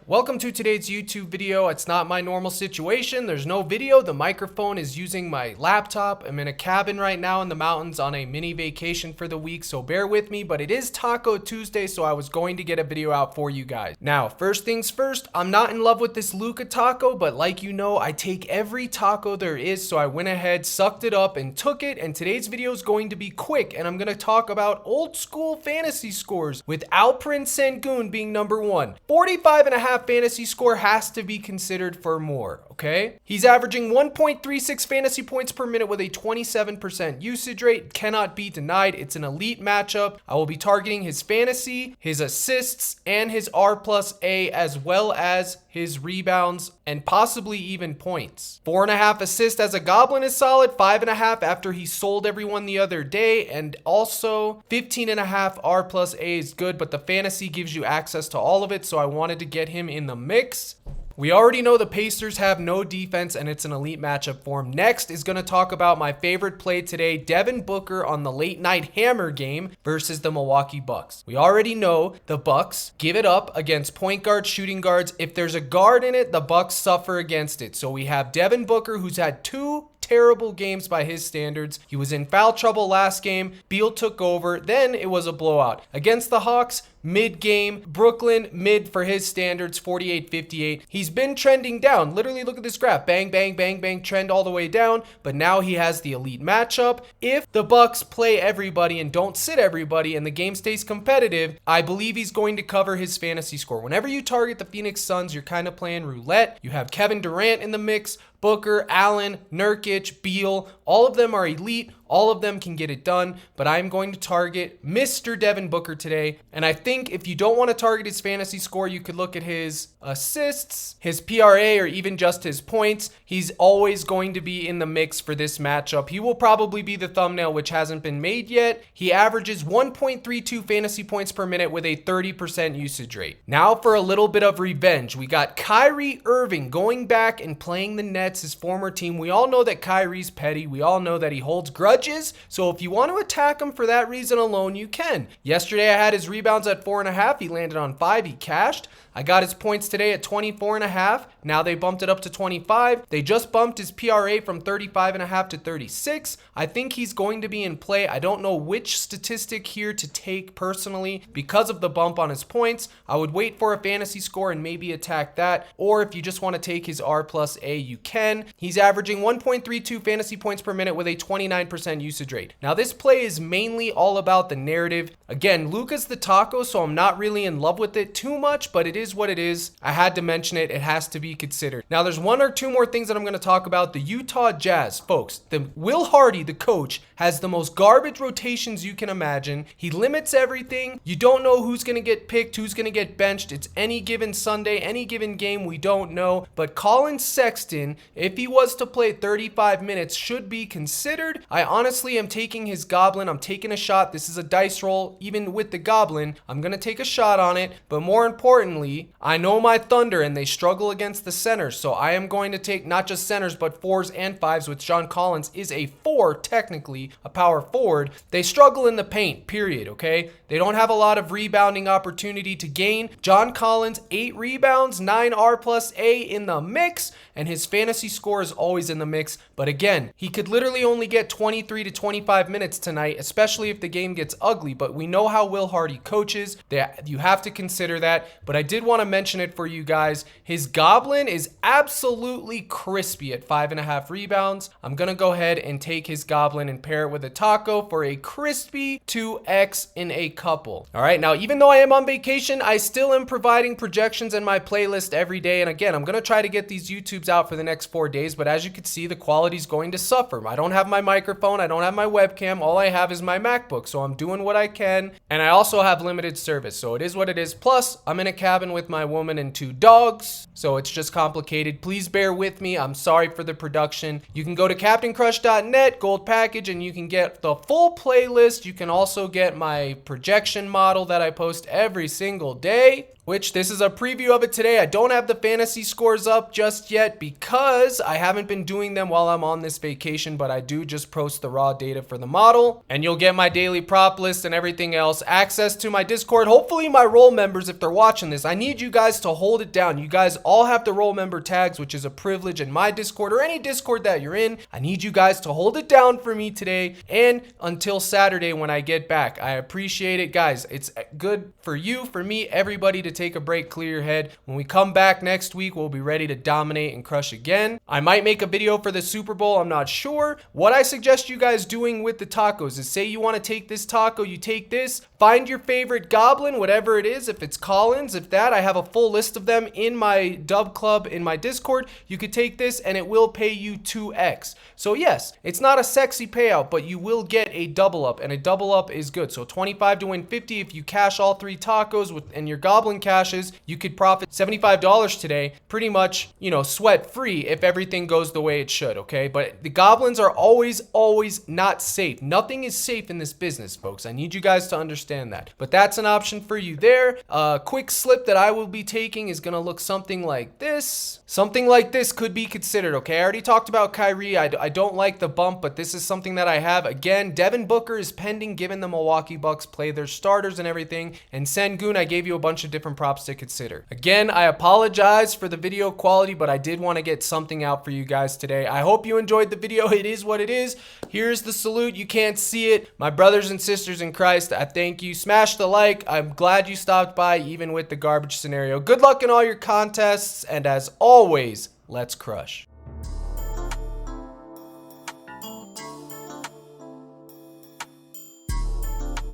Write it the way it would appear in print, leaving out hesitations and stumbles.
Welcome to today's YouTube video. It's not my normal situation. There's no video. The microphone is using my laptop. I'm in a cabin right now in the mountains on a mini vacation for the week, so bear with me, but it is Taco Tuesday, so I was going to get a video out for you guys. Now, first things first, I'm not in love with this Luka taco, but like you know, I take every taco there is, so I went ahead, sucked it up, and took it, and today's video is going to be quick, and I'm going to talk about old school fantasy scores, with Alperen Sengun being number one. 45.5 fantasy score has to be considered for more, okay? He's averaging 1.36 fantasy points per minute with a 27% usage rate. Cannot be denied. It's an elite matchup. I will be targeting his fantasy, his assists, and his R+A, as well as his rebounds and possibly even points. 4.5 assists as a goblin is solid. 5.5 after he sold everyone the other day, and also 15.5 R+A is good, but the fantasy gives you access to all of it, so I wanted to get him in the mix. We already know the Pacers have no defense, and it's an elite matchup for him. Next is going to talk about my favorite play today, Devin Booker on the late night hammer game versus the Milwaukee Bucks. We already know the Bucks give it up against point guards, shooting guards. If there's a guard in it, the Bucks suffer against it. So we have Devin Booker, who's had two terrible games by his standards. He was in foul trouble last game. Beal took over. Then it was a blowout. Against the Hawks, mid-game. Brooklyn, mid for his standards, 48-58. He's been trending down. Literally, look at this graph. Bang, bang, bang, bang, trend all the way down. But now he has the elite matchup. If the Bucks play everybody and don't sit everybody and the game stays competitive, I believe he's going to cover his fantasy score. Whenever you target the Phoenix Suns, you're kind of playing roulette. You have Kevin Durant in the mix, Booker, Allen, Nurkic, Beal, all of them are elite. All of them can get it done, but I'm going to target Mr. Devin Booker today. And I think if you don't want to target his fantasy score, you could look at his assists, his PRA, or even just his points. He's always going to be in the mix for this matchup. He will probably be the thumbnail, which hasn't been made yet. He averages 1.32 fantasy points per minute with a 30% usage rate. Now for a little bit of revenge. We got Kyrie Irving going back and playing the Nets, his former team. We all know that Kyrie's petty. We all know that he holds grudges. So if you want to attack him for that reason alone, you can. Yesterday I had his rebounds at 4.5. He landed on 5. He cashed. I got his points today at 24.5. Now they bumped it up to 25. They just bumped his PRA from 35.5 to 36. I think he's going to be in play. I don't know which statistic here to take personally because of the bump on his points. I would wait for a fantasy score and maybe attack that. Or if you just want to take his R+A, you can. He's averaging 1.32 fantasy points per minute with a 29% usage rate. Now this play is mainly all about the narrative. Again, Luka's the taco, so I'm not really in love with it too much, but it is what it is. I had to mention it. It has to be considered. Now there's one or two more things that I'm going to talk about. The Utah Jazz, folks. The Will Hardy, the coach, has the most garbage rotations you can imagine. He limits everything. You don't know who's going to get picked, who's going to get benched. It's any given Sunday, any given game, we don't know. But Colin Sexton, if he was to play 35 minutes, should be considered. I honestly am taking his Goblin. I'm taking a shot. This is a dice roll. Even with the Goblin, I'm going to take a shot on it. But more importantly, I know my Thunder and they struggle against the centers. So I am going to take not just centers, but 4s and 5s, which John Collins is a 4, technically, a power forward. They struggle in the paint, period, okay? They don't have a lot of rebounding opportunity to gain. John Collins, 8 rebounds, 9 R+A in the mix, and his fantasy score is always in the mix. But again, he could literally only get 23 to 25 minutes tonight, especially if the game gets ugly. But we know how Will Hardy coaches. You have to consider that. But I did want to mention it for you guys. His Goblin is absolutely crispy at 5.5 rebounds. I'm going to go ahead and take his Goblin and pair it with a taco for a crispy 2x in a couple. All right, now even though I am on vacation, I still am providing projections in my playlist every day. And again, I'm going to try to get these YouTubes out for the next 4 days. But as you can see, the quality is going to suffer. I don't have my microphone. I don't have my webcam. All I have is my MacBook. So I'm doing what I can. And I also have limited service. So it is what it is. Plus, I'm in a cabin with my woman and 2 dogs. So it's just complicated. Please bear with me. I'm sorry for the production. You can go to CaptainCrush.net, gold package, and you can get the full playlist. You can also get my projection model that I post every single day. which this is a preview of it today. I don't have the fantasy scores up just yet because I haven't been doing them while I'm on this vacation, but I do just post the raw data for the model, and you'll get my daily prop list and everything else, access to my Discord, hopefully my role members if they're watching this. I need you guys to hold it down. You guys all have the role member tags, which is a privilege in my Discord or any Discord that you're in. I need you guys to hold it down for me today and until Saturday when I get back. I appreciate it, guys. It's good for you, for me, everybody to take a break, clear your head. When we come back next week, we'll be ready to dominate and crush again. I might make a video for the Super Bowl. I'm not sure. What I suggest you guys doing with the tacos is, say you want to take this taco, you take this, find your favorite goblin, whatever it is. If it's Collins, if that, I have a full list of them in my Dub Club in my Discord. You could take this and it will pay you 2x. So yes, it's not a sexy payout, but you will get a double up, and a double up is good. So 25 to win 50. If you cash all 3 tacos and your goblin cashes, you could profit $75 today, pretty much, you know, sweat free if everything goes the way it should, okay? But the goblins are always not safe. Nothing is safe in this business, folks. I need you guys to understand that. But that's an option for you there. A quick slip that I will be taking is going to look something like this. Something like this could be considered, okay? I already talked about Kyrie. I don't like the bump, but this is something that I have. Again, Devin Booker is pending given the Milwaukee Bucks play their starters and everything. And Sengun, I gave you a bunch of different props to consider. Again, I apologize for the video quality, but I did want to get something out for you guys today. I hope you enjoyed the video. It is what it is. Here's the salute. You can't see it. My brothers and sisters in Christ, I thank you. Smash the like. I'm glad you stopped by even with the garbage scenario. Good luck in all your contests, and as always, let's crush.